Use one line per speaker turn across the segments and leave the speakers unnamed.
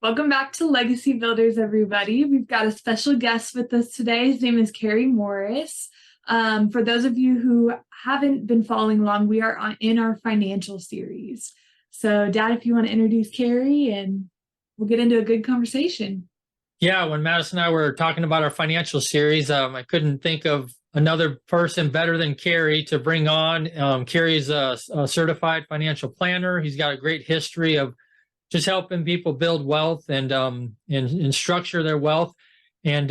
Welcome back to Legacy Builders, everybody. We've got a special guest with us today. His name is Kerry Morris. For those of you who haven't been following along, we are in our financial series. So, Dad, if you want to introduce Kerry, and we'll get into a good conversation.
Yeah, when Madison and I were talking about our financial series, I couldn't think of another person better than Kerry to bring on. Kerry's a certified financial planner. He's got a great history of just helping people build wealth and structure their wealth. And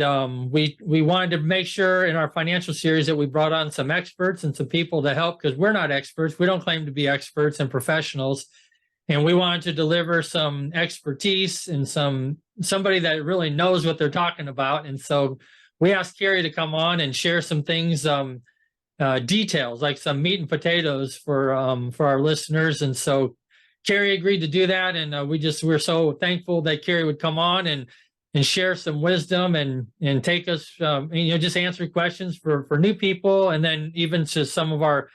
we wanted to make sure in our financial series that we brought on some experts and some people to help, because we're not experts. We don't claim to be experts and professionals. And we wanted to deliver some expertise and somebody that really knows what they're talking about. And so we asked Kerry to come on and share some things, details, like some meat and potatoes for our listeners. And so Kerry agreed to do that, and we're so thankful that Kerry would come on and share some wisdom and take us, just answer questions for new people, and then even to some of our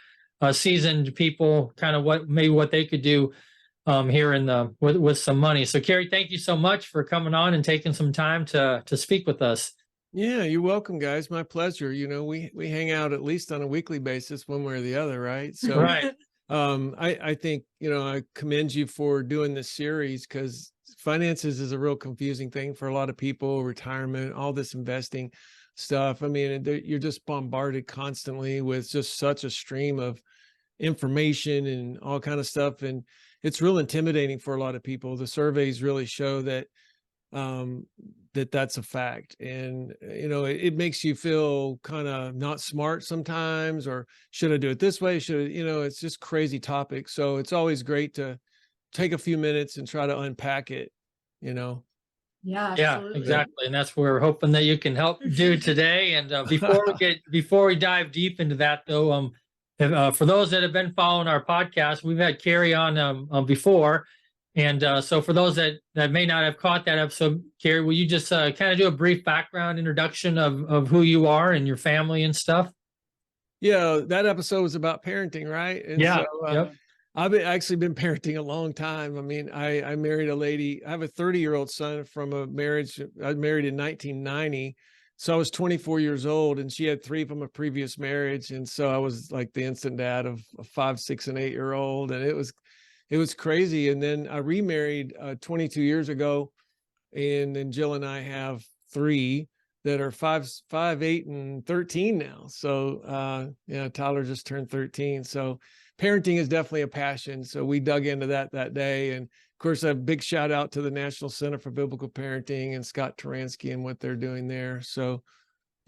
seasoned people, kind of what they could do here with some money. So Kerry, thank you so much for coming on and taking some time to speak with us.
Yeah, you're welcome, guys. My pleasure. We hang out at least on a weekly basis, one way or the other, right? So
Right.
I think, I commend you for doing this series, because finances is a real confusing thing for a lot of people, retirement, all this investing stuff. I mean, you're just bombarded constantly with just such a stream of information and all kind of stuff. And it's real intimidating for a lot of people. The surveys really show that that's a fact. And, it makes you feel kind of not smart sometimes, or should I do it this way? It's just crazy topic. So it's always great to take a few minutes and try to unpack it,
Yeah,
Yeah, exactly. And that's what we're hoping that you can help do today. And before we dive deep into that, though, for those that have been following our podcast, we've had Kerry on before. And so for those that may not have caught that episode, Kerry, will you just kind of do a brief background introduction of who you are and your family and stuff?
Yeah, that episode was about parenting, right? And
yeah.
so
Yep.
I've actually been parenting a long time. I mean, I married a lady. I have a 30-year-old son from a marriage. I married in 1990. So I was 24 years old, and she had 3 from a previous marriage. And so I was like the instant dad of a 5, 6, and 8-year-old. And it was crazy. And then I remarried 22 years ago. And then Jill and I have 3 that are 5, 8, and 13 now. So Tyler just turned 13. So parenting is definitely a passion. So we dug into that day. And of course, a big shout out to the National Center for Biblical Parenting and Scott Taransky and what they're doing there. So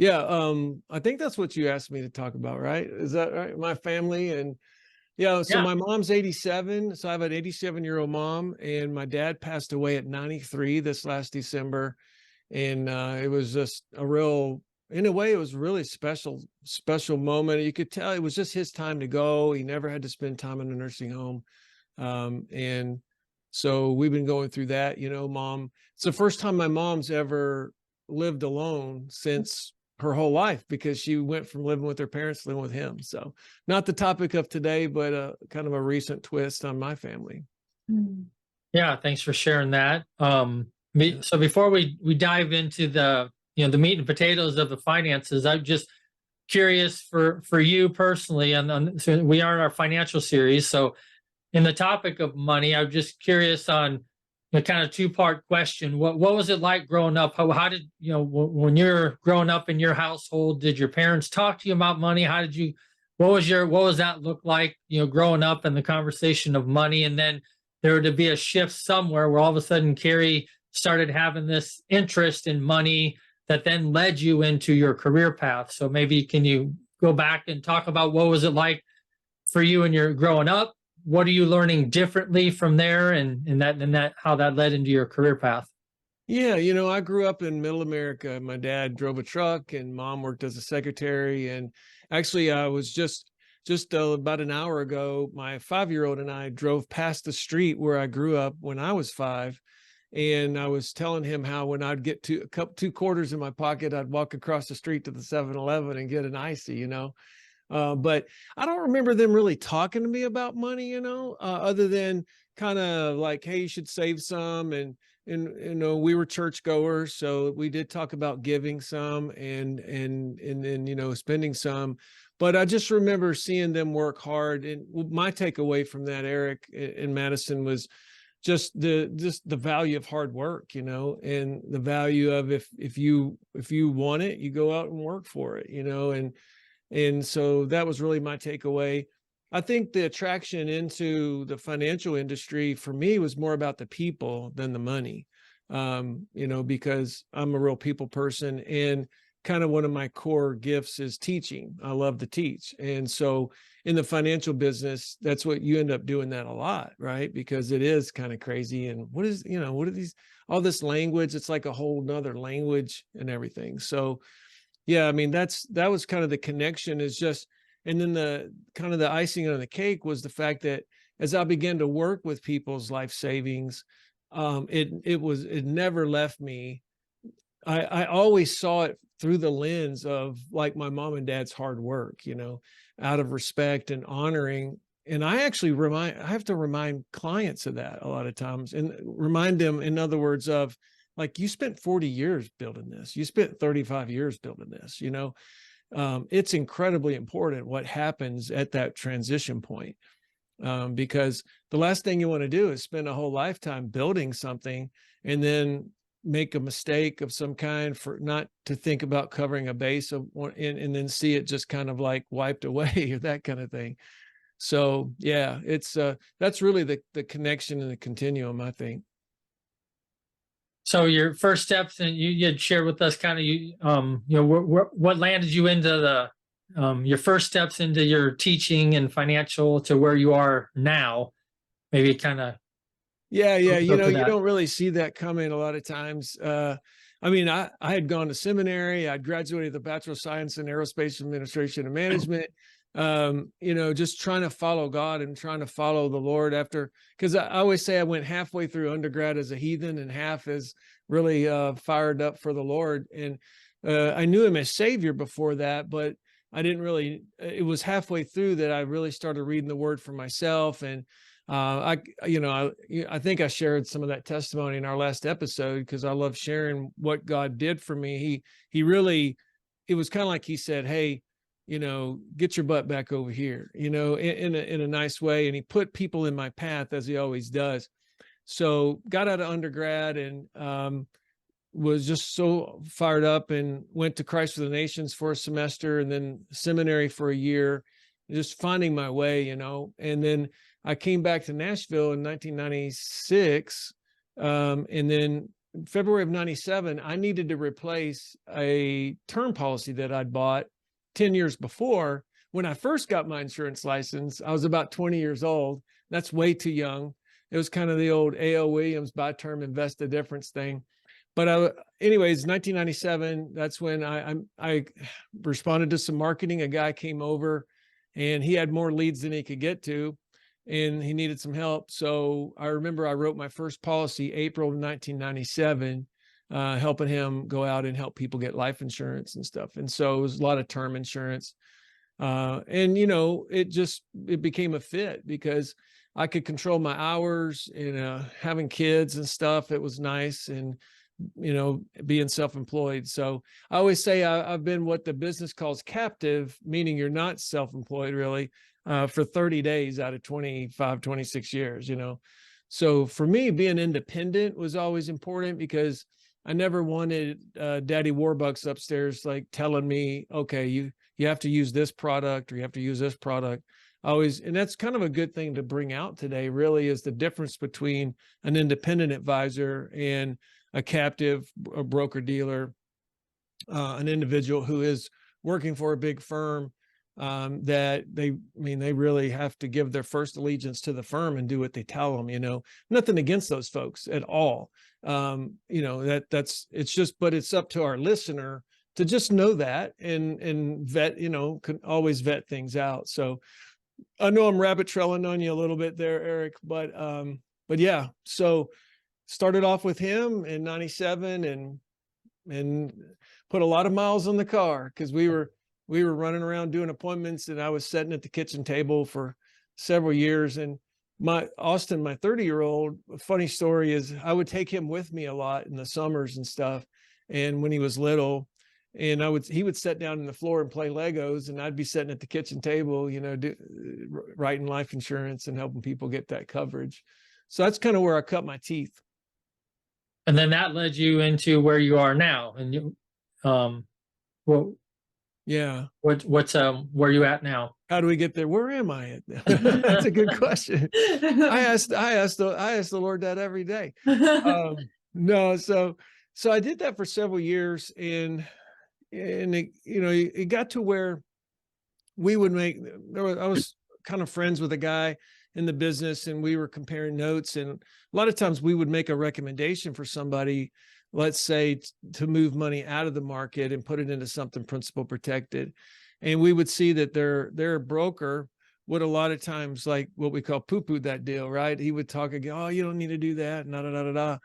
I think that's what you asked me to talk about, right? Is that right? My family. And my mom's 87. So I have an 87-year-old mom, and my dad passed away at 93 this last December. And it was just in a way, it was really special moment. You could tell it was just his time to go. He never had to spend time in a nursing home. And so we've been going through that, Mom. It's the first time my mom's ever lived alone since her whole life, because she went from living with her parents to living with him. So not the topic of today, but kind of a recent twist on my family.
Yeah, thanks for sharing that. So before we dive into the meat and potatoes of the finances, I'm just curious for you personally, and so we are in our financial series. So in the topic of money, I'm just curious on the kind of 2-part question. What was it like growing up? How did, when you're growing up in your household, did your parents talk to you about money? What was that look like, growing up and the conversation of money? And then there were to be a shift somewhere where all of a sudden Kerry started having this interest in money that then led you into your career path. So maybe can you go back and talk about what was it like for you when you're growing up? What are you learning differently from there, and how that led into your career path?
Yeah, I grew up in middle America. My dad drove a truck, and mom worked as a secretary. And actually, I was just about an hour ago, my 5-year-old and I drove past the street where I grew up when I was 5. And I was telling him how when I'd get 2 quarters in my pocket, I'd walk across the street to the 7-Eleven and get an icy, But I don't remember them really talking to me about money, other than kind of like, hey, you should save some. And we were churchgoers, so we did talk about giving some and then, spending some. But I just remember seeing them work hard. And my takeaway from that, Eric and Madison, was just the value of hard work, and the value of if you want it, you go out and work for it, and so that was really my takeaway. I think the attraction into the financial industry for me was more about the people than the money, because I'm a real people person, and kind of one of my core gifts is teaching. I love to teach. And so in the financial business, that's what you end up doing that a lot, right? Because it is kind of crazy. And what are these, all this language, it's like a whole nother language and everything. So yeah, I mean, that was kind of the connection, is just, and then the kind of the icing on the cake was the fact that as I began to work with people's life savings, it never left me. I always saw it through the lens of like my mom and dad's hard work, out of respect and honoring. And I actually have to remind clients of that a lot of times, and remind them, in other words, of like, you spent 40 years building this, you spent 35 years building this, it's incredibly important what happens at that transition point. Because the last thing you want to do is spend a whole lifetime building something and then make a mistake of some kind, for not to think about covering a base of one, and then see it just kind of like wiped away or that kind of thing. So yeah, it's that's really the connection and the continuum, I think.
So your first steps, and you had shared with us kind of what landed you into your first steps into your teaching and financial to where you are now. Maybe kind of.
Yeah. You don't really see that coming a lot of times. I mean, I had gone to seminary. I'd graduated the Bachelor of Science in Aerospace Administration and Management. Just trying to follow God and trying to follow the Lord because I always say I went halfway through undergrad as a heathen and half as really fired up for the Lord. And I knew him as Savior before that, but I didn't really, it was halfway through that I really started reading the Word for myself. And I think I shared some of that testimony in our last episode, because I love sharing what God did for me. He really, it was kind of like he said, hey, get your butt back over here, in a nice way. And he put people in my path, as he always does. So got out of undergrad and was just so fired up, and went to Christ for the Nations for a semester, and then seminary for a year, just finding my way, and then I came back to Nashville in 1996. And then February of 97, I needed to replace a term policy that I'd bought 10 years before. When I first got my insurance license, I was about 20 years old. That's way too young. It was kind of the old A.O. Williams buy term, invest the difference thing. But anyways, 1997, that's when I responded to some marketing. A guy came over and he had more leads than he could get to, and he needed some help. So I remember I wrote my first policy April of 1997, helping him go out and help people get life insurance and stuff. And so it was a lot of term insurance. And it became a fit because I could control my hours, and having kids and stuff, it was nice. And being self-employed. So I always say I've been what the business calls captive, meaning you're not self-employed really, for 30 days out of 25, 26 years, So for me, being independent was always important, because I never wanted Daddy Warbucks upstairs like telling me, okay, you have to use this product, or you have to use this product. And that's kind of a good thing to bring out today, really, is the difference between an independent advisor and a captive, a broker dealer, an individual who is working for a big firm, that they really have to give their first allegiance to the firm and do what they tell them. Nothing against those folks at all. It's just, but it's up to our listener to just know that and vet, can always vet things out. So I know I'm rabbit trailing on you a little bit there, Eric, but yeah, so started off with him in 97 and put a lot of miles on the car, because we were running around doing appointments, and I was sitting at the kitchen table for several years. And my 30-year-old, funny story is I would take him with me a lot in the summers and stuff. And when he was little, and he would sit down on the floor and play Legos, and I'd be sitting at the kitchen table, writing life insurance and helping people get that coverage. So that's kind of where I cut my teeth.
And then that led you into where you are now. And you, well,
yeah.
What's where you at now?
How do we get there? Where am I at? That's a good question. I asked the Lord that every day. No, so I did that for several years, and it got to where we would I was kind of friends with a guy in the business, and we were comparing notes, and a lot of times we would make a recommendation for somebody, let's say, to move money out of the market and put it into something principal protected. And we would see that their broker would a lot of times, like what we call poo-poo that deal, right? He would talk again, oh, you don't need to do that, da.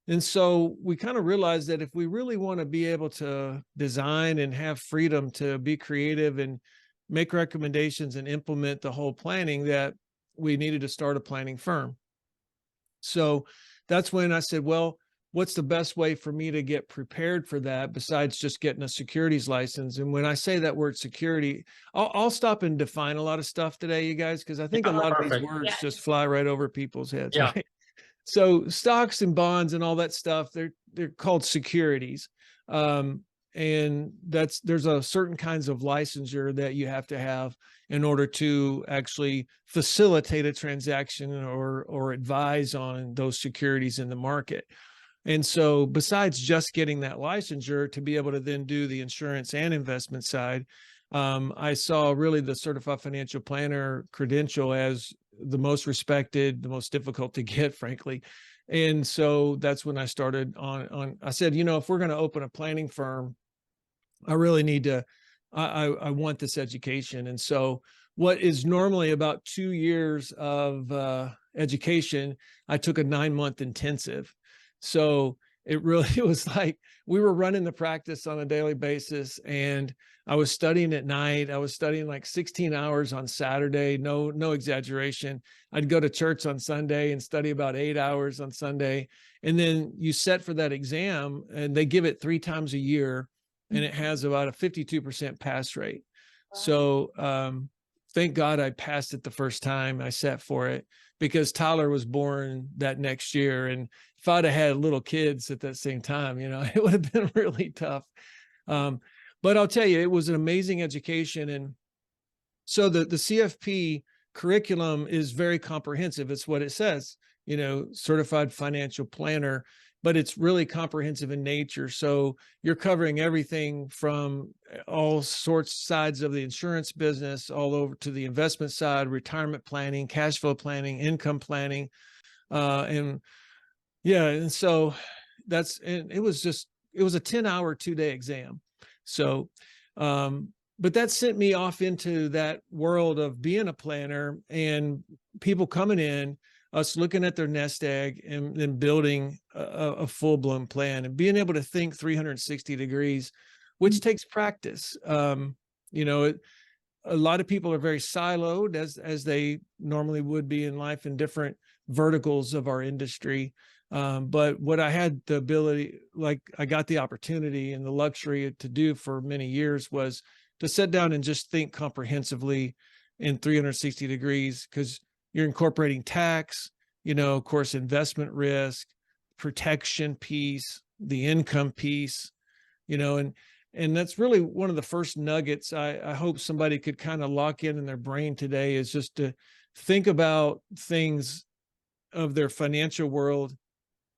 And so we kind of realized that if we really want to be able to design and have freedom to be creative and make recommendations and implement the whole planning, that we needed to start a planning firm. So that's when I said, well, what's the best way for me to get prepared for that besides just getting a securities license? And when I say that word security, I'll stop and define a lot of stuff today, you guys, because I think a lot of these words just fly right over people's heads.
Yeah.
Right? So stocks and bonds and all that stuff, they're called securities. And there's a certain kinds of licensure that you have to have in order to actually facilitate a transaction or advise on those securities in the market. And so besides just getting that licensure to be able to then do the insurance and investment side, I saw really the certified financial planner credential as the most respected, the most difficult to get, frankly. And so that's when I started I said, if we're going to open a planning firm, I really need to, I want this education. And so what is normally about 2 years of education, I took a 9-month intensive. So it really was like we were running the practice on a daily basis, and I was studying at night. I was studying like 16 hours on Saturday, no exaggeration. I'd go to church on Sunday and study about 8 hours on Sunday. And then you set for that exam, and they give it 3 times a year, and it has about a 52% pass rate. Wow. So thank God I passed it the first time I sat for it, because Tyler was born that next year. And if I'd have had little kids at that same time, it would have been really tough. But I'll tell you, it was an amazing education. And so the CFP curriculum is very comprehensive. It's what it says, certified financial planner, but it's really comprehensive in nature. So you're covering everything from all sorts sides of the insurance business, all over to the investment side, retirement planning, cash flow planning, income planning. And so it was a 10-hour 2-day exam. So, but that sent me off into that world of being a planner and people coming in, us looking at their nest egg and then building a full-blown plan and being able to think 360 degrees, which takes practice. A lot of people are very siloed as they normally would be in life in different verticals of our industry. But what I had the ability, like I got the opportunity and the luxury to do for many years, was to sit down and just think comprehensively in 360 degrees, because you're incorporating tax, of course, investment risk, protection piece, the income piece, and that's really one of the first nuggets I hope somebody could kind of lock in their brain today, is just to think about things of their financial world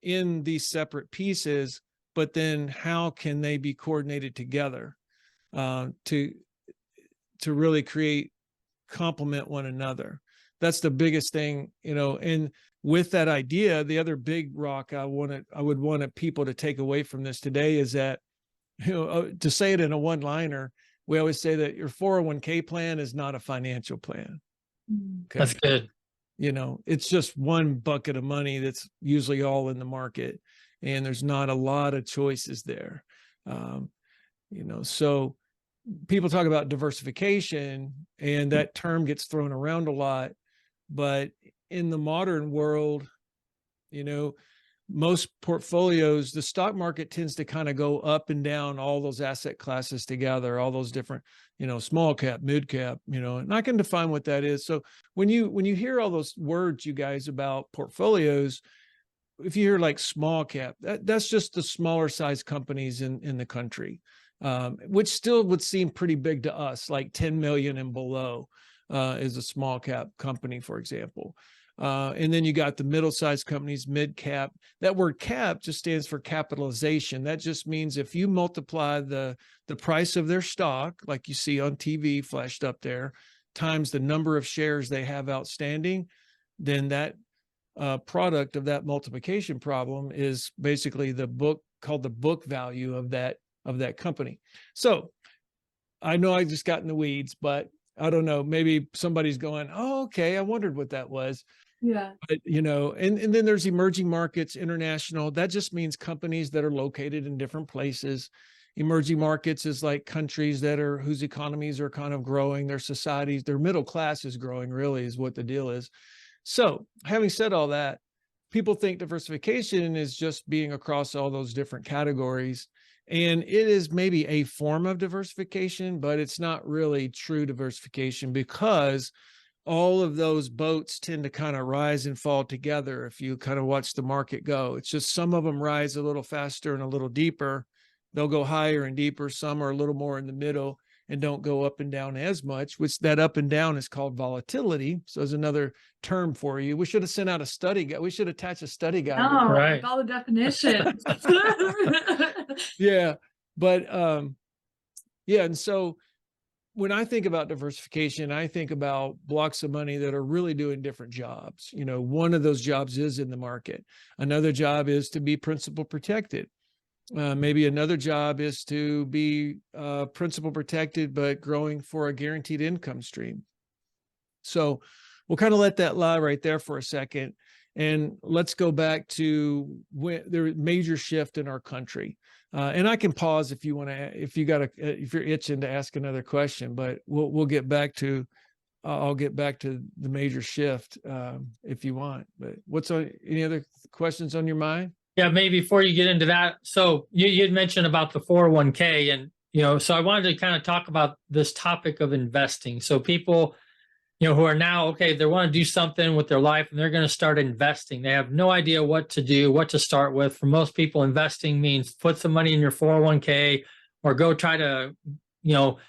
in these separate pieces, but then how can they be coordinated together to really complement one another. That's the biggest thing, and with that idea, the other big rock I would want people to take away from this today is that, to say it in a one-liner, we always say that your 401k plan is not a financial plan.
Okay? That's good.
It's just one bucket of money that's usually all in the market, and there's not a lot of choices there. So people talk about diversification, and that term gets thrown around a lot, but in the modern world, most portfolios, the stock market tends to kind of go up and down all those asset classes together, all those different, small cap, mid cap, and I can define what that is. So when you hear all those words, you guys, about portfolios, if you hear like small cap, that's just the smaller size companies in the country, which still would seem pretty big to us, like 10 million and below is a small cap company, for example. And then you got the middle-sized companies, mid-cap. That word cap just stands for capitalization. That just means if you multiply the price of their stock, like you see on TV flashed up there, times the number of shares they have outstanding, then that product of that multiplication problem is basically the book value of that company. So I know I just got in the weeds, but I don't know, maybe somebody's going, oh, okay, I wondered what that was.
Yeah.
But, and then there's emerging markets, international. That just means companies that are located in different places. Emerging markets is like countries whose economies are kind of growing, their societies, their middle class is growing, really, is what the deal is. So having said all that, people think diversification is just being across all those different categories. And it is maybe a form of diversification, but it's not really true diversification, because all of those boats tend to kind of rise and fall together if you kind of watch the market go. It's just some of them rise a little faster and a little deeper. They'll go higher and deeper. Some are a little more in the middle and don't go up and down as much, which that up and down is called volatility. So there's another term for you. We should have sent out a study guide. We should attach a study guide.
Oh,
Right.
with all the definitions.
Yeah. But yeah. And so when I think about diversification, I think about blocks of money that are really doing different jobs. One of those jobs is in the market. Another job is to be principal protected. Maybe another job is to be principal protected, but growing for a guaranteed income stream. So we'll kind of let that lie right there for a second. And let's go back to when the major shift in our country. And I can pause if you want to, if you're itching to ask another question, but we'll get back to, I'll get back to the major shift if you want. But any other questions on your mind?
Yeah, maybe before you get into that. So you had mentioned about the 401k, and, so I wanted to kind of talk about this topic of investing. So people, who are now, okay, they want to do something with their life and they're going to start investing. They have no idea what to do, what to start with. For most people, investing means put some money in your 401k or go try to,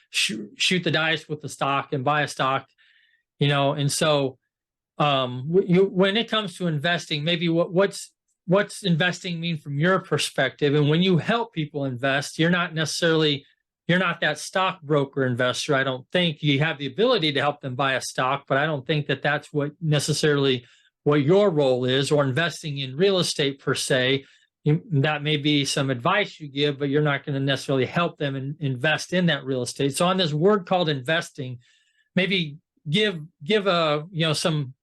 shoot the dice with the stock and buy a stock, and so when it comes to investing, maybe what's investing mean from your perspective? And when you help people invest, you're not that stockbroker investor. I don't think you have the ability to help them buy a stock, but I don't think that that's necessarily what your role is, or investing in real estate per se. That may be some advice you give, but you're not going to necessarily help them invest in that real estate. So on this word called investing, maybe give some,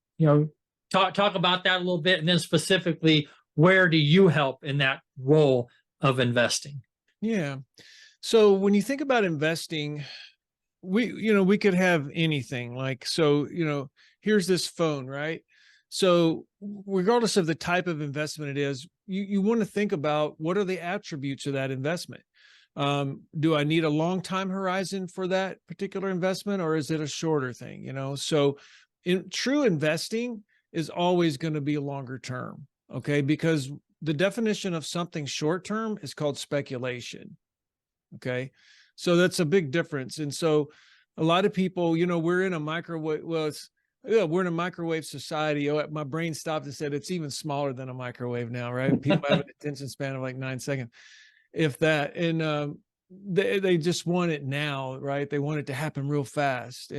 talk about that a little bit, and then specifically, where do you help in that role of investing?
Yeah. So when you think about investing, we could have anything here's this phone, right? So regardless of the type of investment it is, you want to think about what are the attributes of that investment. Do I need a long time horizon for that particular investment, or is it a shorter thing? So in true investing is always going to be longer term. Okay. Because the definition of something short term is called speculation. Okay. So that's a big difference. And so a lot of people, we're in a microwave. We're in a microwave society. Oh, my brain stopped and said it's even smaller than a microwave now, right? People have an attention span of like 9 seconds, if that. And they just want it now, right? They want it to happen real fast.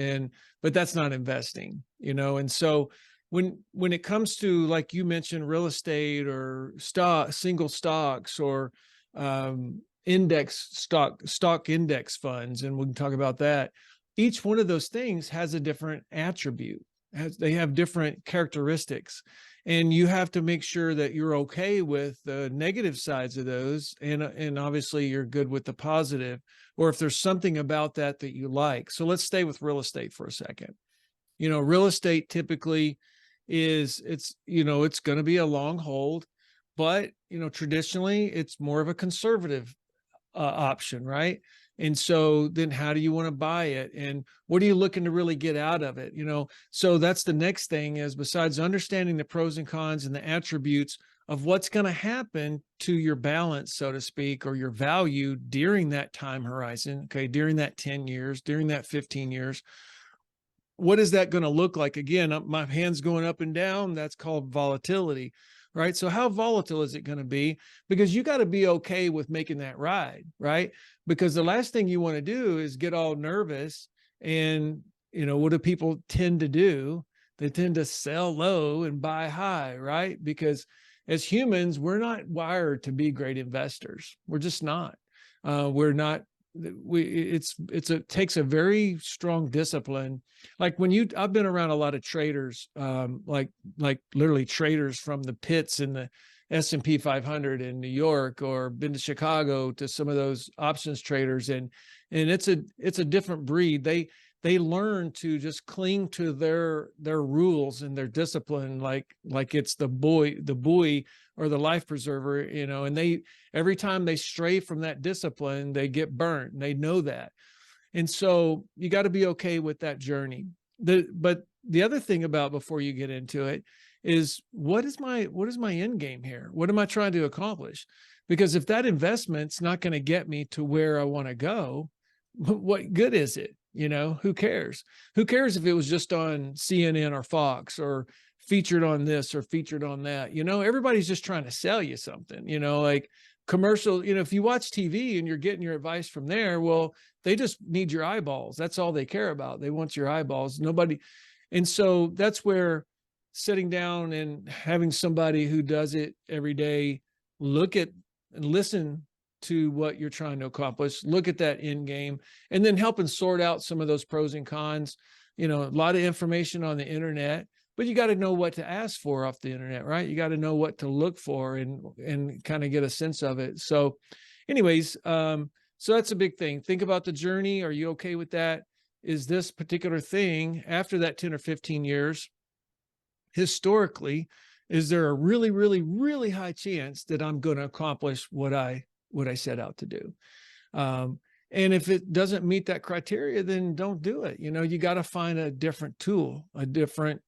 But that's not investing, And so when it comes to, like you mentioned, real estate or single stocks or stock index funds, and we can talk about that. Each one of those things has a different attribute. They have different characteristics, and you have to make sure that you're okay with the negative sides of those, and obviously you're good with the positive, or if there's something about that you like. So let's stay with real estate for a second. Real estate typically is it's going to be a long hold, but traditionally it's more of a conservative option, right? And so then how do you want to buy it? And what are you looking to really get out of it? So that's the next thing, is besides understanding the pros and cons and the attributes of what's going to happen to your balance, so to speak, or your value during that time horizon, okay, during that 10 years, during that 15 years, what is that going to look like? Again, my hands going up and down, that's called volatility, right? So how volatile is it going to be? Because you got to be okay with making that ride, right? Because the last thing you want to do is get all nervous. And, what do people tend to do? They tend to sell low and buy high, right? Because as humans, we're not wired to be great investors. We're just not. We're not. It takes a very strong discipline. Like I've been around a lot of traders, like literally traders from the pits in the S&P 500 in New York, or been to Chicago to some of those options traders, and it's a different breed. They learn to just cling to their rules and their discipline, like it's the buoy or the life preserver, and every time they stray from that discipline, they get burnt, and they know that. And so you got to be okay with that journey. But the other thing about, before you get into it, is what is my end game here? What am I trying to accomplish? Because if that investment's not going to get me to where I want to go, what good is it? Who cares? Who cares if it was just on CNN or Fox, or featured on this or featured on that? Everybody's just trying to sell you something, like commercial. If you watch TV and you're getting your advice from there, well, they just need your eyeballs. That's all they care about. They want your eyeballs. Nobody. And so that's where sitting down and having somebody who does it every day look at and listen to what you're trying to accomplish, look at that end game, and then helping sort out some of those pros and cons. A lot of information on the internet, but you got to know what to ask for off the internet, right? You got to know what to look for and kind of get a sense of it. So anyways, so that's a big thing. Think about the journey. Are you okay with that? Is this particular thing, after that 10 or 15 years, historically, is there a really, really, really high chance that I'm going to accomplish what I set out to do? And if it doesn't meet that criteria, then don't do it. You got to find a different tool, a different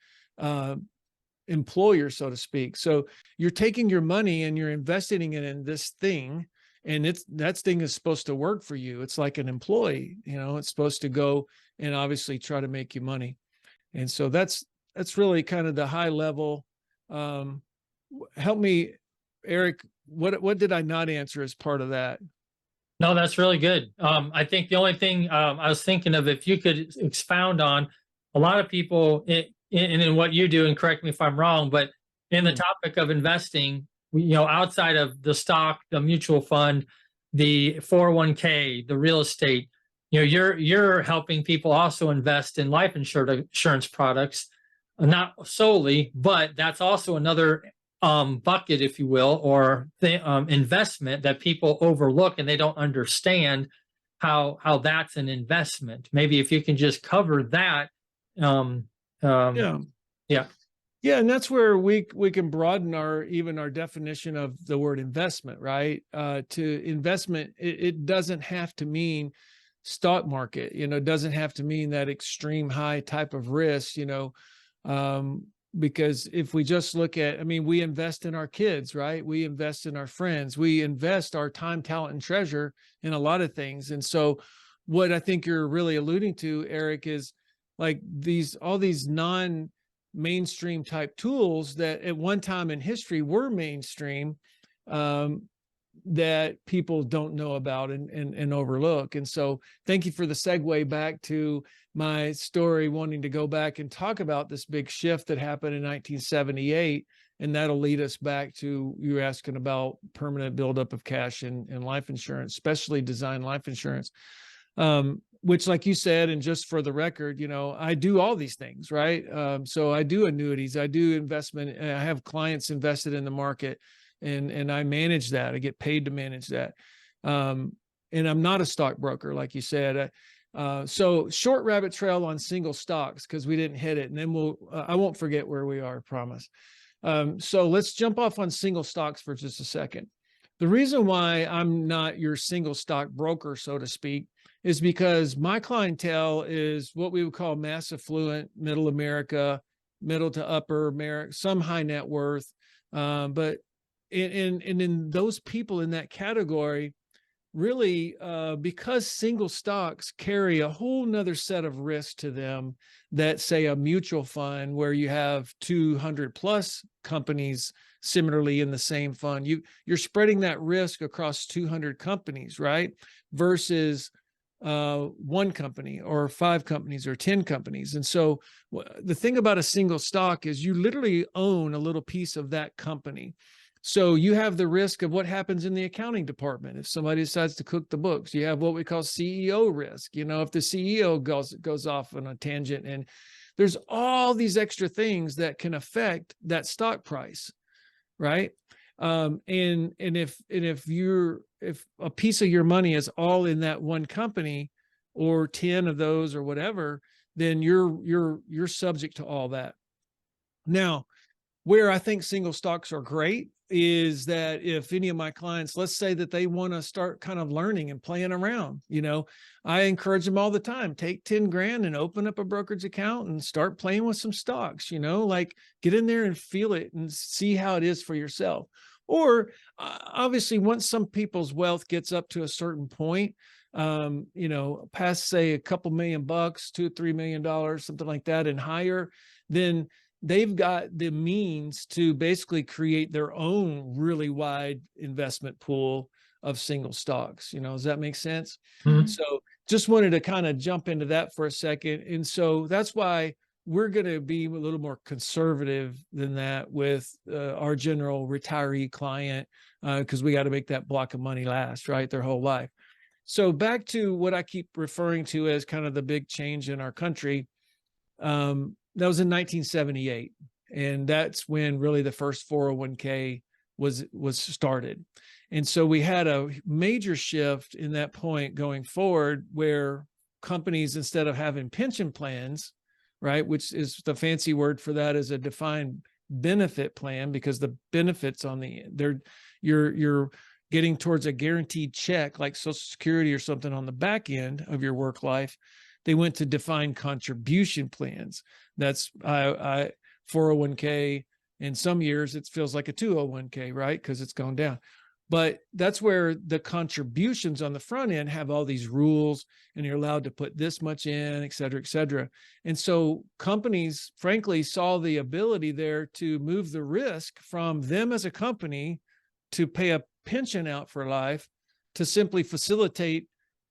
employer, so to speak. So you're taking your money and you're investing it in this thing, and that thing is supposed to work for you. It's like an employee, it's supposed to go and obviously try to make you money. And so that's really kind of the high level. Help me, Eric. What did I not answer as part of that?
No, that's really good. I think the only thing I was thinking of, if you could expound on, a lot of people in what you do, and correct me if I'm wrong, but in the topic of investing, outside of the stock, the mutual fund, the 401k, the real estate, you're helping people also invest in life insurance products, not solely, but that's also another bucket, if you will, or the investment that people overlook, and they don't understand how that's an investment. Maybe if you can just cover that.
Yeah, and that's where we can broaden our definition of the word investment, right? To investment, it doesn't have to mean stock market. It doesn't have to mean that extreme high type of risk. Because if we just look at, we invest in our kids, right? We invest in our friends. We invest our time, talent, and treasure in a lot of things. And so what I think you're really alluding to, Eric, is like all these non-mainstream type tools that at one time in history were mainstream, that people don't know about and overlook. And so thank you for the segue back to my story, wanting to go back and talk about this big shift that happened in 1978. And that'll lead us back to, you were asking about permanent buildup of cash in life insurance, specially designed life insurance, which, like you said, and just for the record, I do all these things, right? So I do annuities, I do investment, I have clients invested in the market, and I manage that. I get paid to manage that. And I'm not a stockbroker, like you said. So short rabbit trail on single stocks, because we didn't hit it, and then I won't forget where we are, I promise. So let's jump off on single stocks for just a second. The reason why I'm not your single stock broker, so to speak, is because my clientele is what we would call mass affluent, middle America, middle to upper America, some high net worth. But in those people in that category, really, because single stocks carry a whole nother set of risk to them that, say, a mutual fund where you have 200 plus companies similarly in the same fund, you're spreading that risk across 200 companies, right? Versus one company or 5 companies or 10 companies. And so the thing about a single stock is you literally own a little piece of that company. So you have the risk of what happens in the accounting department. If somebody decides to cook the books, you have what we call CEO risk. You know, if the CEO goes off on a tangent, and there's all these extra things that can affect that stock price, right? And if a piece of your money is all in that one company, or 10 of those or whatever, then you're subject to all that. Now, where I think single stocks are great is that if any of my clients, let's say that they want to start kind of learning and playing around, you know, I encourage them all the time, take 10 grand and open up a brokerage account and start playing with some stocks, you know, like get in there and feel it and see how it is for yourself. Or obviously, once some people's wealth gets up to a certain point, you know, past, say, a couple $1 million, $2 or $3 million, something like that, and higher, then they've got the means to basically create their own really wide investment pool of single stocks. You know, does that make sense? Mm-hmm. So just wanted to kind of jump into that for a second. And so that's why we're going to be a little more conservative than that with our general retiree client, because we got to make that block of money last, right, their whole life. So back to what I keep referring to as kind of the big change in our country. That was in 1978. And that's when really the first 401k was started. And so we had a major shift in that point going forward, where companies, instead of having pension plans, right, which is the fancy word for that is a defined benefit plan, because the benefits on the you're getting towards a guaranteed check like Social Security or something on the back end of your work life. They went to defined contribution plans. That's 401k. In some years, it feels like a 201k, right? Because it's gone down. But that's where the contributions on the front end have all these rules, and you're allowed to put this much in, et cetera, et cetera. And so companies, frankly, saw the ability there to move the risk from them as a company to pay a pension out for life to simply facilitate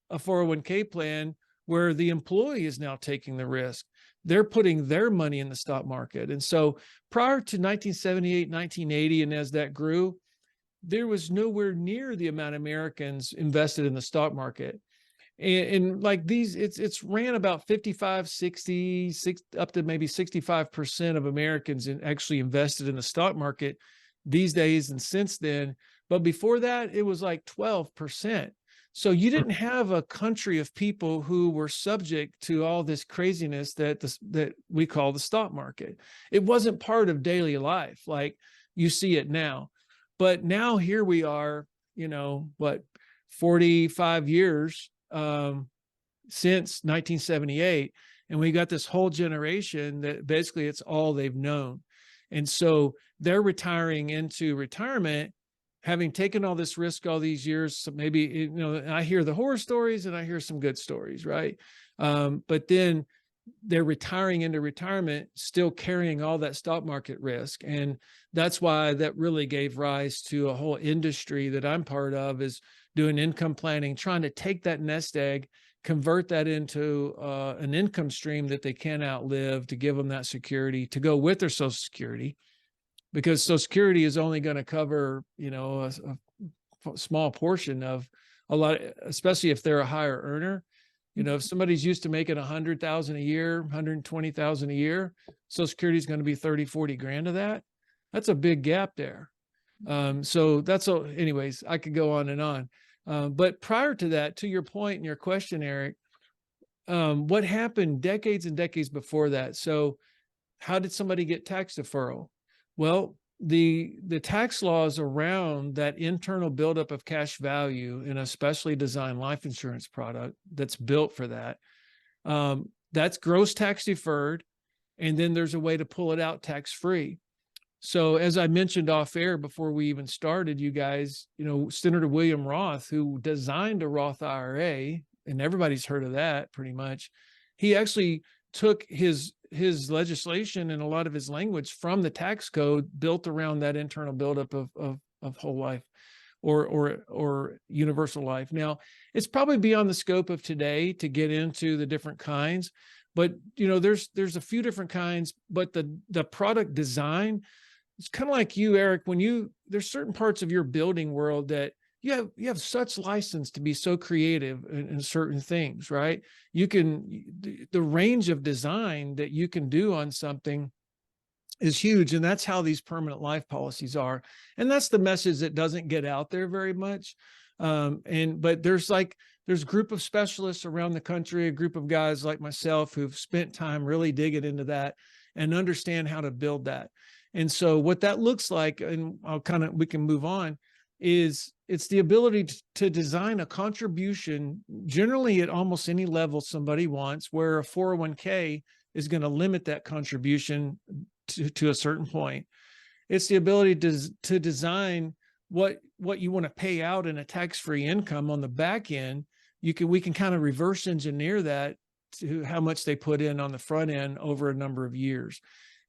a 401k plan where the employee is now taking the risk. They're putting their money in the stock market. And so prior to 1978, 1980, and as that grew, there was nowhere near the amount of Americans invested in the stock market. And like these, it's ran about 55, 60, up to maybe 65% of Americans actually invested in the stock market these days and since then. But before that, it was like 12%. So you didn't have a country of people who were subject to all this craziness that we call the stock market. It wasn't part of daily life like you see it now. But now here we are, 45 years since 1978, and we got this whole generation that basically it's all they've known. And so they're retiring into retirement, having taken all this risk all these years. So maybe, I hear the horror stories and I hear some good stories, right? But then they're retiring into retirement, still carrying all that stock market risk. And that's why that really gave rise to a whole industry that I'm part of, is doing income planning, trying to take that nest egg, convert that into an income stream that they can't outlive, to give them that security to go with their Social Security. Because Social Security is only going to cover, a small portion of a lot, especially if they're a higher earner. If somebody's used to making $100,000 a year, $120,000 a year, Social Security is going to be 30, 40 grand of that. That's a big gap there. So that's all. Anyways, I could go on and on. But prior to that, to your point and your question, Eric, what happened decades and decades before that? So how did somebody get tax deferral? Well, the tax laws around that internal buildup of cash value in a specially designed life insurance product that's built for that, that's gross tax deferred. And then there's a way to pull it out tax free. So as I mentioned off air before we even started, you guys, Senator William Roth, who designed a Roth IRA, and everybody's heard of that pretty much, he actually took his legislation and a lot of his language from the tax code built around that internal buildup of whole life or universal life. Now, it's probably beyond the scope of today to get into the different kinds, but there's a few different kinds, but the product design, it's kind of like you, Eric, there's certain parts of your building world that you have such license to be so creative in certain things, right? The range of design that you can do on something is huge. And that's how these permanent life policies are. And that's the message that doesn't get out there very much. But there's a group of specialists around the country, a group of guys like myself who've spent time really digging into that and understand how to build that. And so what that looks like, and we can move on, is it's the ability to design a contribution generally at almost any level somebody wants, where a 401k is going to limit that contribution to a certain point. It's the ability to design what you want to pay out in a tax-free income on the back end. We can kind of reverse engineer that to how much they put in on the front end over a number of years.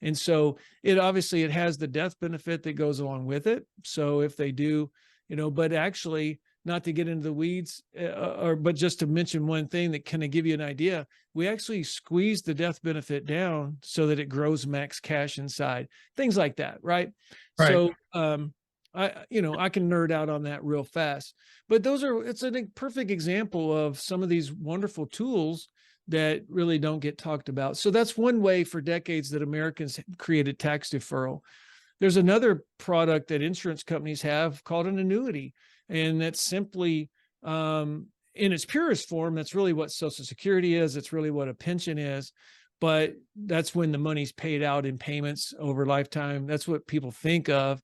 And so it has the death benefit that goes along with it. So if they do, but actually, not to get into the weeds, but just to mention one thing that kind of give you an idea, we actually squeeze the death benefit down so that it grows max cash inside, things like that, right? So I can nerd out on that real fast, but it's a perfect example of some of these wonderful tools that really don't get talked about. So that's one way for decades that Americans created tax deferral. There's another product that insurance companies have called an annuity. And that's simply, in its purest form, that's really what Social Security is. It's really what a pension is. But that's when the money's paid out in payments over lifetime. That's what people think of.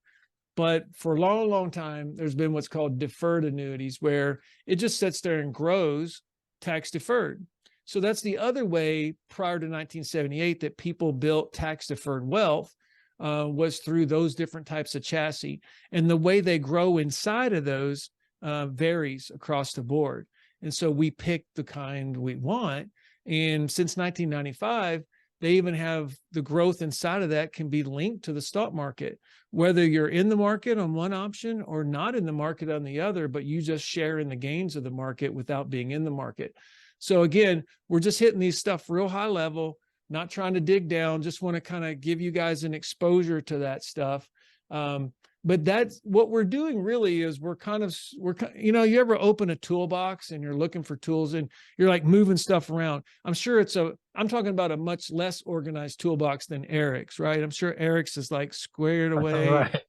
But for a long, long time, there's been what's called deferred annuities, where it just sits there and grows tax deferred. So that's the other way prior to 1978 that people built tax deferred wealth, was through those different types of chassis. And the way they grow inside of those varies across the board. And so we pick the kind we want. And since 1995, they even have the growth inside of that can be linked to the stock market, whether you're in the market on one option or not in the market on the other, but you just share in the gains of the market without being in the market. So again, we're just hitting these stuff real high level, not trying to dig down, just want to kind of give you guys an exposure to that stuff. But that's what we're doing really is you ever open a toolbox and you're looking for tools and you're like moving stuff around. I'm sure I'm talking about a much less organized toolbox than Eric's, right? I'm sure Eric's is like squared away. Right.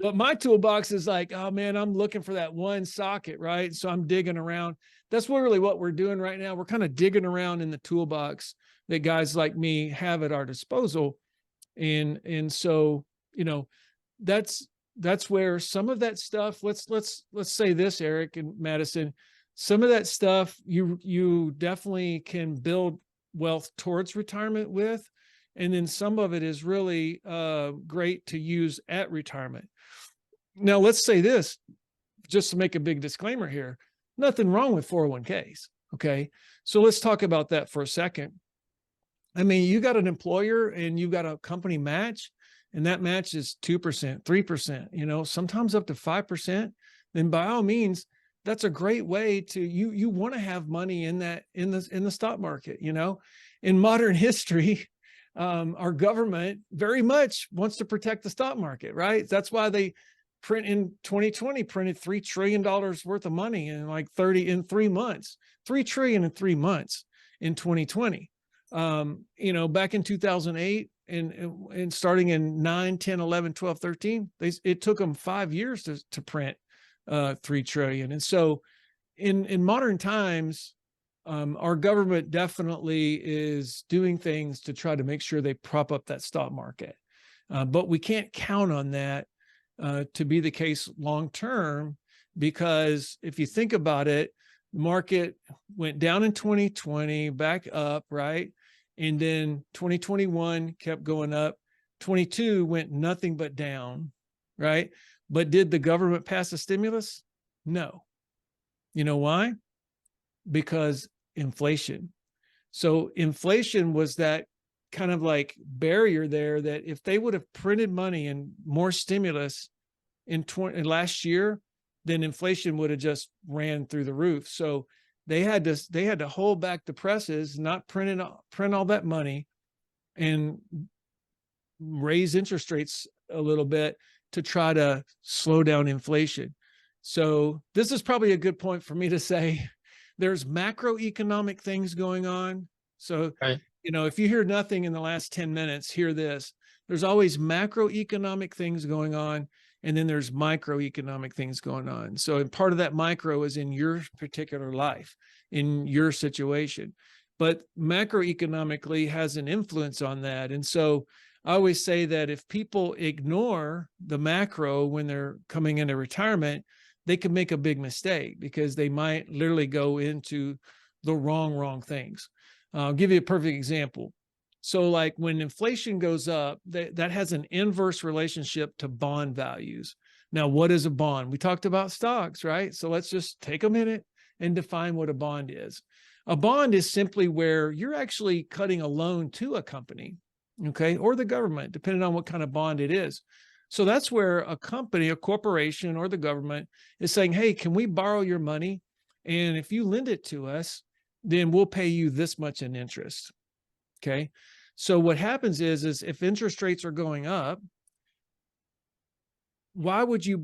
But my toolbox is like, oh man, I'm looking for that one socket, right? So I'm digging around. That's really what we're doing right now. We're kind of digging around in the toolbox that guys like me have at our disposal. And so, that's where some of that stuff, let's say this, Eric and Madison, some of that stuff you definitely can build wealth towards retirement with. And then some of it is really great to use at retirement. Now, let's say this, just to make a big disclaimer here, nothing wrong with 401ks. Okay. So let's talk about that for a second. I mean, you got an employer and you got a company match, and that match is 2%, 3%, sometimes up to 5%, then by all means, that's a great way to, you want to have money in the stock market. In modern history, our government very much wants to protect the stock market, right? That's why they in 2020 printed $3 trillion worth of money in 3 months, $3 trillion in 3 months in 2020. Back in 2008 and starting in 9, 10, 11, 12, 13, it took them 5 years to print $3 trillion. And so in modern times, our government definitely is doing things to try to make sure they prop up that stock market. But we can't count on that to be the case long term, because if you think about it, the market went down in 2020, back up, right? And then 2021 kept going up. 22 went nothing but down, right? But did the government pass a stimulus? No. You know why? Because inflation. So inflation was that kind of like barrier there, that if they would have printed money and more stimulus in last year, then inflation would have just ran through the roof. So they had to hold back the presses, not print all that money, and raise interest rates a little bit to try to slow down inflation. So this is probably a good point for me to say there's macroeconomic things going on. So,
Right.
If you hear nothing in the last 10 minutes, hear this. There's always macroeconomic things going on, and then there's microeconomic things going on. So, and part of that micro is in your particular life, in your situation. But macroeconomically has an influence on that. And so I always say that if people ignore the macro when they're coming into retirement, they can make a big mistake, because they might literally go into the wrong things. I'll give you a perfect example. So like when inflation goes up, that has an inverse relationship to bond values. Now, what is a bond? We talked about stocks, right? So let's just take a minute and define what a bond is. A bond is simply where you're actually cutting a loan to a company, okay, or the government, depending on what kind of bond it is. So that's where a company, a corporation, or the government is saying, hey, can we borrow your money? And if you lend it to us, then we'll pay you this much in interest. Okay. So what happens is if interest rates are going up, why would you,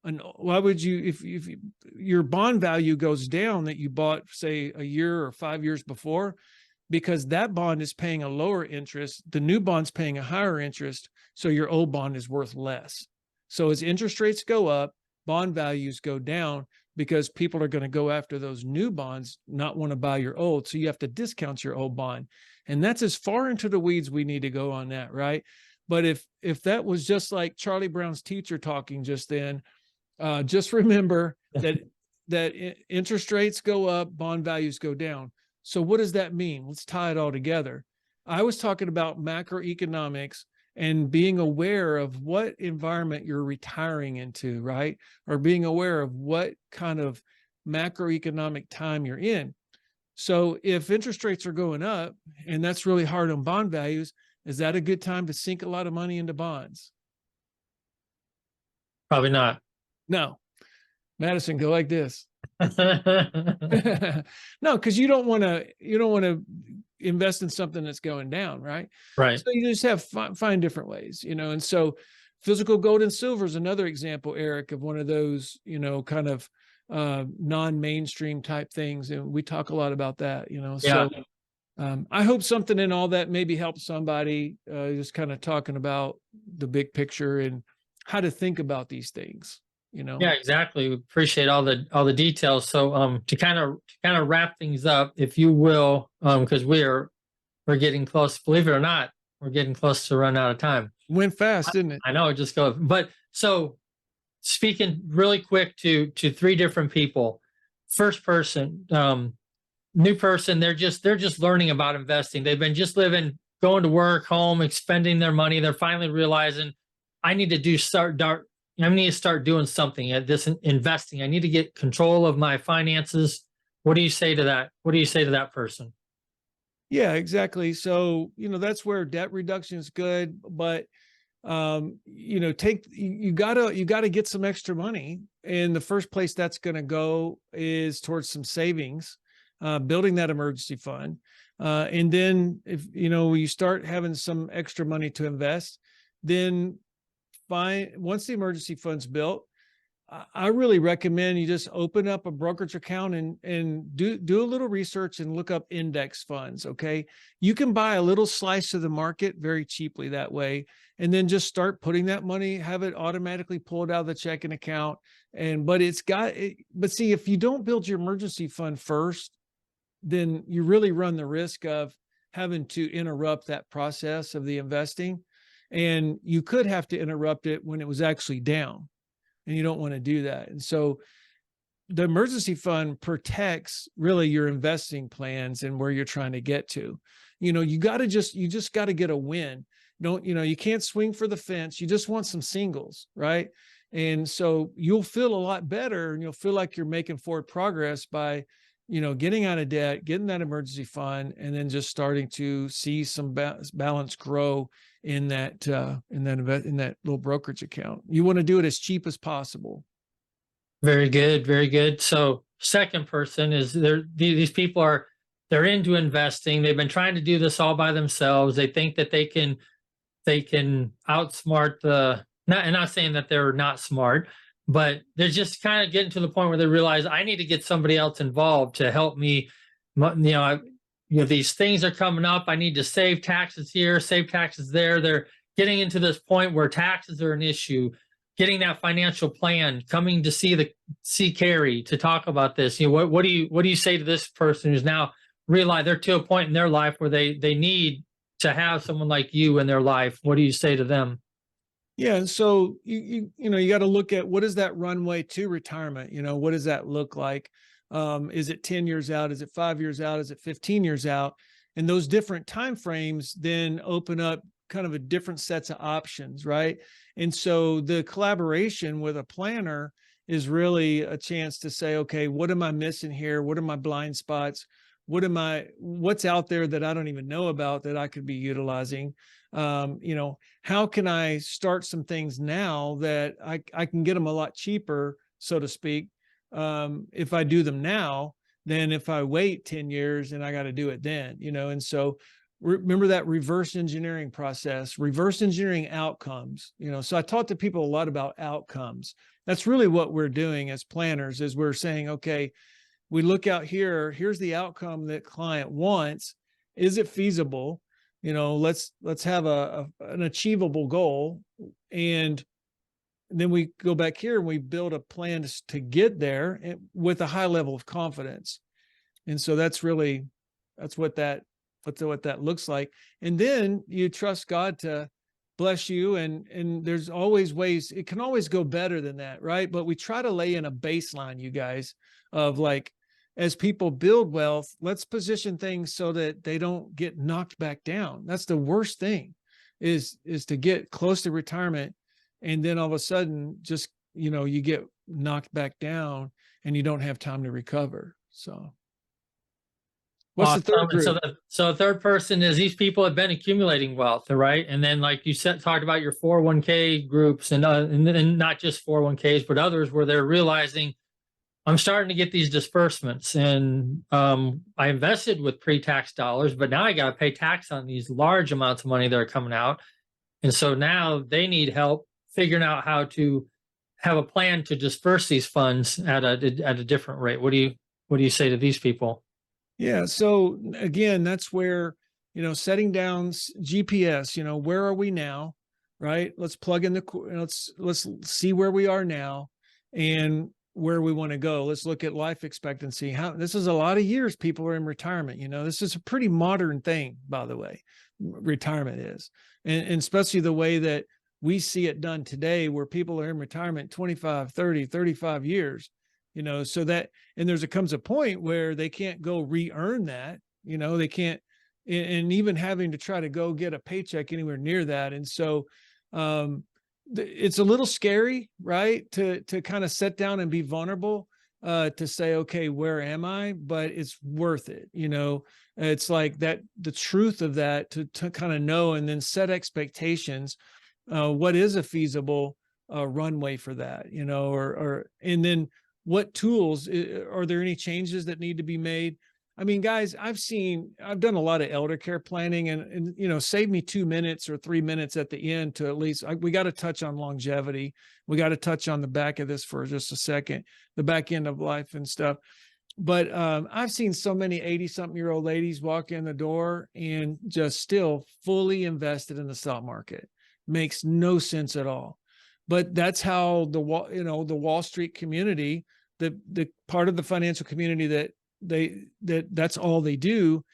if your bond value goes down that you bought, say, a year or 5 years before, because that bond is paying a lower interest, the new bond's paying a higher interest, so your old bond is worth less. So as interest rates go up, bond values go down, because people are going to go after those new bonds, not want to buy your old. So you have to discount your old bond. And that's as far into the weeds we need to go on that, right? But if that was just like Charlie Brown's teacher talking just then, just remember that interest rates go up, bond values go down. So what does that mean? Let's tie it all together. I was talking about macroeconomics and being aware of what environment you're retiring into, right? Or being aware of what kind of macroeconomic time you're in. So if interest rates are going up, and that's really hard on bond values, is that a good time to sink a lot of money into bonds?
Probably not.
No. Madison, go like this. No, because you don't want to invest in something that's going down, right?
Right.
So you just have find different ways, and so physical gold and silver is another example, Eric, of one of those, kind of non-mainstream type things, and we talk a lot about that,
Yeah.
So I hope something in all that maybe helps somebody, just kind of talking about the big picture and how to think about these things.
Yeah, exactly. We appreciate all the details. So to kind of wrap things up, if you will, because we're getting close, believe it or not, we're getting close to run out of time.
Went fast, didn't it?
I know, it just goes. But so speaking really quick to three different people. First person, new person, they're just learning about investing. They've been just living, going to work, home, expending their money. They're finally realizing I need to start doing something at this investing. I need to get control of my finances. What do you say to that? What do you say to that person?
Yeah, exactly. So, that's where debt reduction is good, but you gotta get some extra money. And the first place that's going to go is towards some savings, building that emergency fund. And then if, you start having some extra money to invest, then once the emergency fund's built, I really recommend you just open up a brokerage account and do a little research and look up index funds. Okay. You can buy a little slice of the market very cheaply that way. And then just start putting that money, have it automatically pulled out of the checking account. But see, if you don't build your emergency fund first, then you really run the risk of having to interrupt that process of the investing. And you could have to interrupt it when it was actually down, and you don't want to do that. And so the emergency fund protects really your investing plans and where you're trying to get to. You just got to get a win. You can't swing for the fence. You just want some singles, right? And so you'll feel a lot better, and you'll feel like you're making forward progress by, getting out of debt, getting that emergency fund, and then just starting to see some balance grow in that little brokerage account. You want to do it as cheap as possible.
Very good, very good. So second person is these people they're into investing. They've been trying to do this all by themselves. They think that they can outsmart not saying that they're not smart, but they're just kind of getting to the point where they realize I need to get somebody else involved to help me. These things are coming up. I need to save taxes here, save taxes there. They're getting into this point where taxes are an issue. Getting that financial plan, coming to see Kerry to talk about this. What do you say to this person who's now realized they're to a point in their life where they need to have someone like you in their life? What do you say to them?
Yeah. And so you got to look at, what is that runway to retirement? What does that look like? Is it 10 years out? Is it 5 years out? Is it 15 years out? And those different timeframes then open up kind of a different sets of options, right? And so the collaboration with a planner is really a chance to say, okay, what am I missing here? What are my blind spots? What's out there that I don't even know about that I could be utilizing? How can I start some things now that I can get them a lot cheaper, so to speak, if I do them now than if I wait 10 years and I got to do it then, and so remember that reverse engineering process, reverse engineering outcomes. So I talk to people a lot about outcomes. That's really what we're doing as planners, is we're saying, okay, we look out here, here's the outcome that client wants. Is it feasible? Let's have an achievable goal. And then we go back here and we build a plan to get there with a high level of confidence. And so that's what that looks like. And then you trust God to bless you. And there's always ways, it can always go better than that, right? But we try to lay in a baseline, you guys, of like, as people build wealth, let's position things so that they don't get knocked back down. That's the worst thing, is to get close to retirement, and then all of a sudden just, you get knocked back down and you don't have time to recover. So what's the third group?
So the third person is these people have been accumulating wealth, right? And then, like you said, talked about your 401k groups and not just 401ks, but others where they're realizing, I'm starting to get these disbursements, and I invested with pre-tax dollars, but now I got to pay tax on these large amounts of money that are coming out. And so now they need help figuring out how to have a plan to disperse these funds at a different rate. What do you say to these people?
Yeah. So again, that's where, setting down GPS, where are we now, right? Let's plug in let's see where we are now and where we want to go. Let's look at life expectancy. This is a lot of years people are in retirement. This is a pretty modern thing, by the way, retirement is. And especially the way that we see it done today, where people are in retirement 25, 30, 35 years, so that, and comes a point where they can't go re-earn that, they can't, and even having to try to go get a paycheck anywhere near that. And so, it's a little scary, right? To kind of sit down and be vulnerable, to say, okay, where am I? But it's worth it. It's like that, the truth of that, to kind of know, and then set expectations. What is a feasible runway for that, and then what tools, are there any changes that need to be made? I mean, guys, I've done a lot of elder care planning, and save me 2 minutes or 3 minutes at the end to at least, we got to touch on longevity. We got to touch on the back of this for just a second, the back end of life and stuff. But I've seen so many 80-something-year-old ladies walk in the door and just still fully invested in the stock market. Makes no sense at all. But that's how the Wall Street community, the part of the financial community that that's all they do.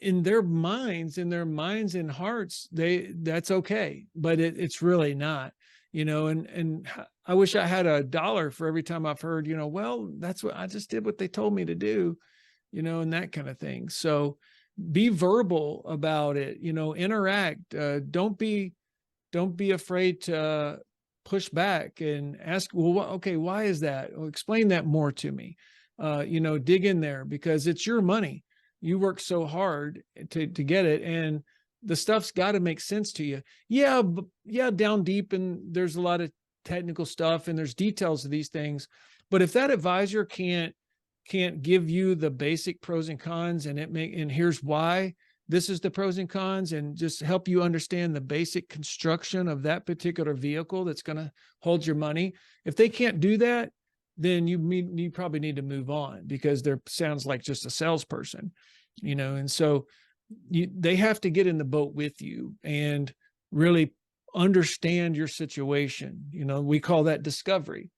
In their minds and hearts, that's okay, but it's really not, and I wish I had $1 for every time I've heard, well, that's what I just did, what they told me to do, and that kind of thing. So be verbal about it, interact, don't be afraid to push back and ask, well, okay, why is that? Well, explain that more to me. Dig in there, because it's your money. You work so hard to get it, and the stuff's got to make sense to you. Yeah, down deep, and there's a lot of technical stuff, and there's details of these things. But if that advisor can't give you the basic pros and cons, and here's why, this is the pros and cons, and just help you understand the basic construction of that particular vehicle that's going to hold your money. If they can't do that, then you probably need to move on, because there sounds like just a salesperson, and so they have to get in the boat with you and really understand your situation. We call that discovery.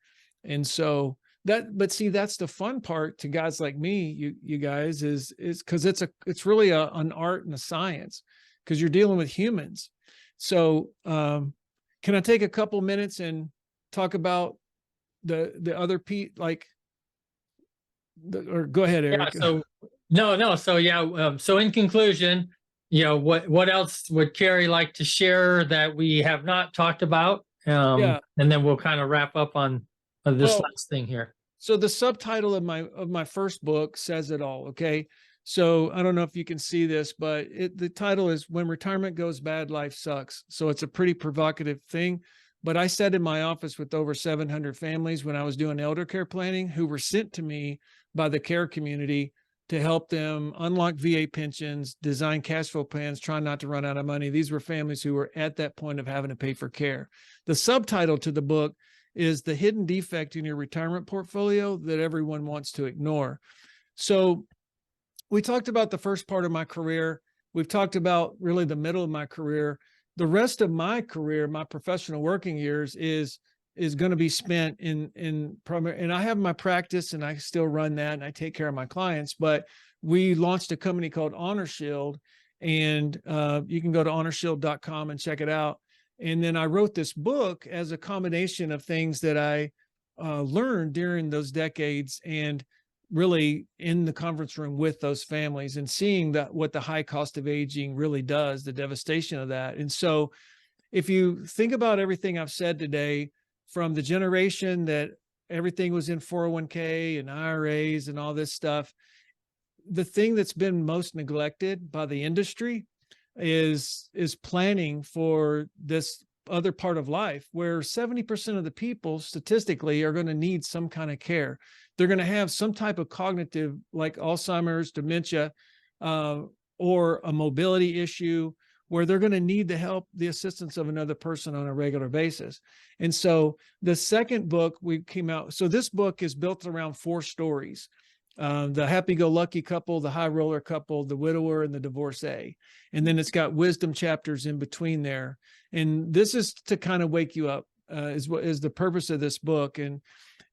And so but see, that's the fun part to guys like me, you guys, is because it's really an art and a science, because you're dealing with humans. So can I take a couple minutes and talk about the other or go ahead, Eric.
Yeah, so no. So in conclusion, what else would Kerry like to share that we have not talked about? And then we'll kind of wrap up on this last thing here.
So the subtitle of my first book says it all. Okay. So I don't know if you can see this, but the title is When Retirement Goes Bad, Life Sucks. So it's a pretty provocative thing. But I sat in my office with over 700 families when I was doing elder care planning, who were sent to me by the care community to help them unlock VA pensions, design cash flow plans, try not to run out of money. These were families who were at that point of having to pay for care. The subtitle to the book is The Hidden Defect in Your Retirement Portfolio That Everyone Wants to Ignore. So we talked about the first part of my career. We've talked about really the middle of my career. The rest of my career, my professional working years, is going to be spent in primary. And I have my practice, and I still run that, and I take care of my clients. But we launched a company called Honor Shield, and you can go to honorshield.com and check it out. And then I wrote this book as a combination of things that I learned during those decades, and really in the conference room with those families, and seeing what the high cost of aging really does, the devastation of that. And so if you think about everything I've said today, from the generation that everything was in 401k and IRAs and all this stuff, the thing that's been most neglected by the industry is planning for this other part of life, where 70% of the people statistically are going to need some kind of care. They're going to have some type of cognitive, like Alzheimer's, dementia, or a mobility issue, where they're going to need the assistance of another person on a regular basis. And so the second book we came out, so this book is built around 4 stories. The happy-go-lucky couple, the high roller couple, the widower, and the divorcee. And then it's got wisdom chapters in between there. And this is to kind of wake you up, is the purpose of this book. And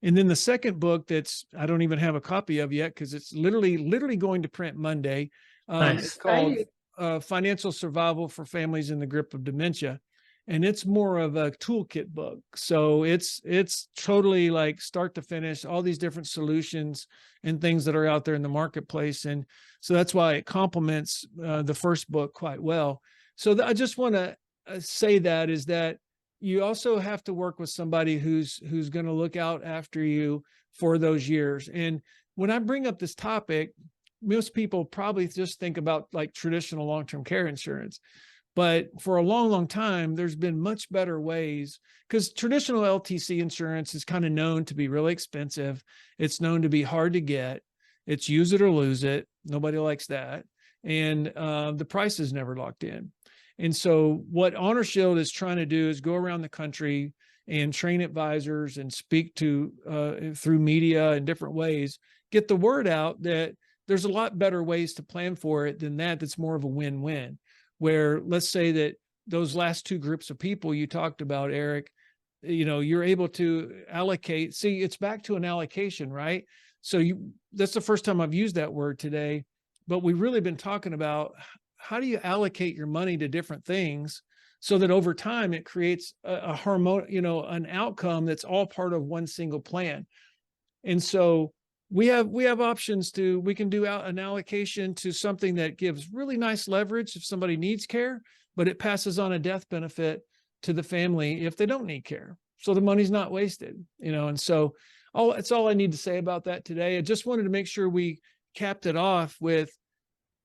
then the second book, that's I don't even have a copy of yet, because it's literally going to print Monday.
Nice.
It's called Financial Survival for Families in the Grip of Dementia. And it's more of a toolkit book. So it's totally like start to finish, all these different solutions and things that are out there in the marketplace. And so that's why it complements the first book quite well. So I just want to say that is that you also have to work with somebody who's going to look out after you for those years. And when I bring up this topic, most people probably just think about like traditional long-term care insurance. But for a long, long time, there's been much better ways, because traditional LTC insurance is kind of known to be really expensive. It's known to be hard to get. It's use it or lose it. Nobody likes that. And the price is never locked in. And so what Honor Shield is trying to do is go around the country and train advisors and speak to through media in different ways, get the word out that there's a lot better ways to plan for it than that. That's more of a win-win. Where let's say that those last 2 groups of people you talked about, Eric, you're able to allocate. See, it's back to an allocation, right? So that's the first time I've used that word today, but we've really been talking about how do you allocate your money to different things so that over time it creates a an outcome that's all part of one single plan. And so we have options we can do an allocation to something that gives really nice leverage if somebody needs care, but it passes on a death benefit to the family if they don't need care. So the money's not wasted, and so that's all I need to say about that today. I just wanted to make sure we capped it off with,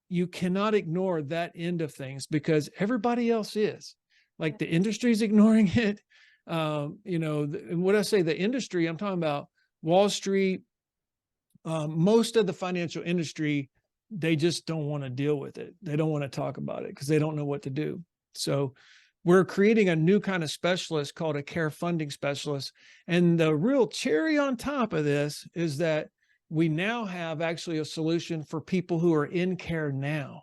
you cannot ignore that end of things because everybody else is. Like the industry's ignoring it. What I say, the industry, I'm talking about Wall Street, most of the financial industry, they just don't want to deal with it. They don't want to talk about it because they don't know what to do. So we're creating a new kind of specialist called a care funding specialist. And the real cherry on top of this is that we now have actually a solution for people who are in care now.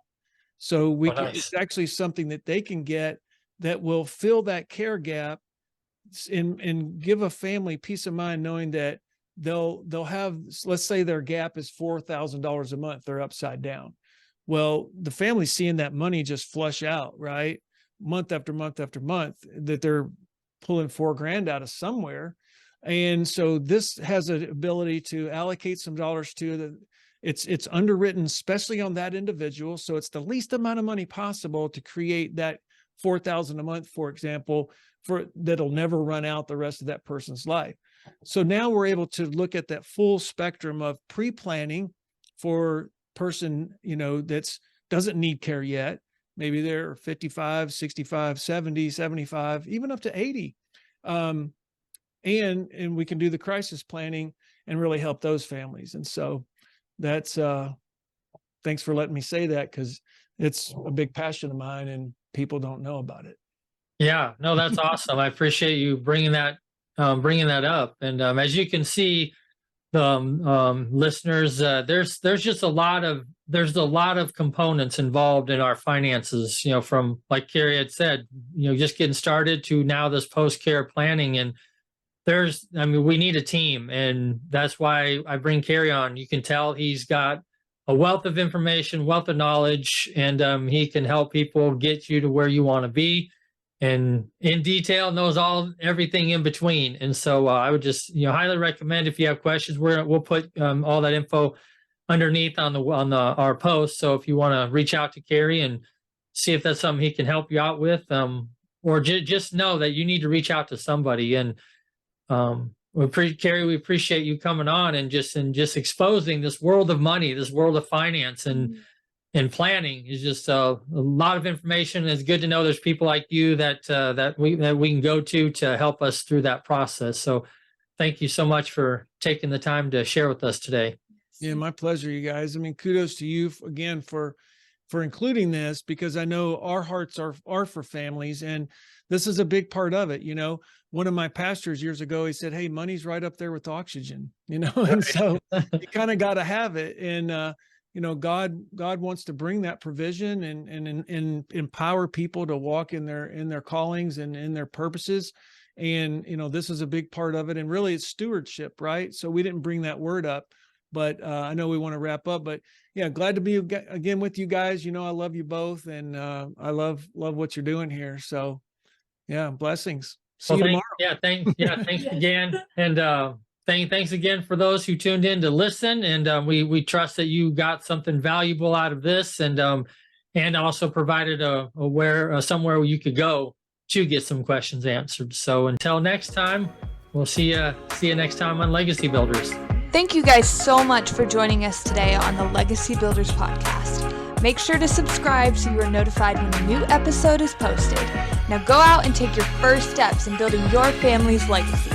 So it's actually something that they can get that will fill that care gap and give a family peace of mind knowing that they'll have, let's say their gap is $4,000 a month, they're upside down. Well, the family's seeing that money just flush out, right? Month after month after month, that they're pulling $4,000 out of somewhere. And so this has an ability to allocate some dollars to it's underwritten, especially on that individual. So it's the least amount of money possible to create that $4,000 a month, for example, that'll never run out the rest of that person's life. So now we're able to look at that full spectrum of pre-planning for person, doesn't need care yet. Maybe they're 55, 65, 70, 75, even up to 80. And we can do the crisis planning and really help those families. And so that's, thanks for letting me say that, because it's a big passion of mine and people don't know about it.
Yeah, no, that's awesome. I appreciate you bringing that up. And as you can see, listeners, there's just a lot of components involved in our finances, from, like Kerry had said, just getting started to now this post-care planning. And we need a team, and that's why I bring Kerry on. You can tell he's got a wealth of information, wealth of knowledge, and he can help people get you to where you want to be, and in detail knows everything in between. And so I would just highly recommend, if you have questions, we'll put all that info underneath on our post. So if you want to reach out to Kerry and see if that's something he can help you out with, or just know that you need to reach out to somebody. And Kerry, we appreciate you coming on and just exposing this world of money, this world of finance and planning. Is just a lot of information. It's good to know there's people like you that we can go to help us through that process. So thank you so much for taking the time to share with us today.
Yeah, my pleasure, you guys. I mean, kudos to you again for including this, because I know our hearts are for families, and this is a big part of it. One of my pastors years ago, he said, "Hey, money's right up there with oxygen," and so you kind of got to have it. And, God wants to bring that provision and empower people to walk in their callings and in their purposes. And, this is a big part of it. And really it's stewardship, right? So we didn't bring that word up, but I know we want to wrap up, but yeah, glad to be again with you guys. I love you both, and I love what you're doing here. So yeah, blessings. See you tomorrow.
Thanks again. And thanks again for those who tuned in to listen. And we trust that you got something valuable out of this, and also provided somewhere where you could go to get some questions answered. So until next time, we'll see you next time on Legacy Builders.
Thank you guys so much for joining us today on the Legacy Builders podcast. Make sure to subscribe so you are notified when a new episode is posted. Now go out and take your first steps in building your family's legacy.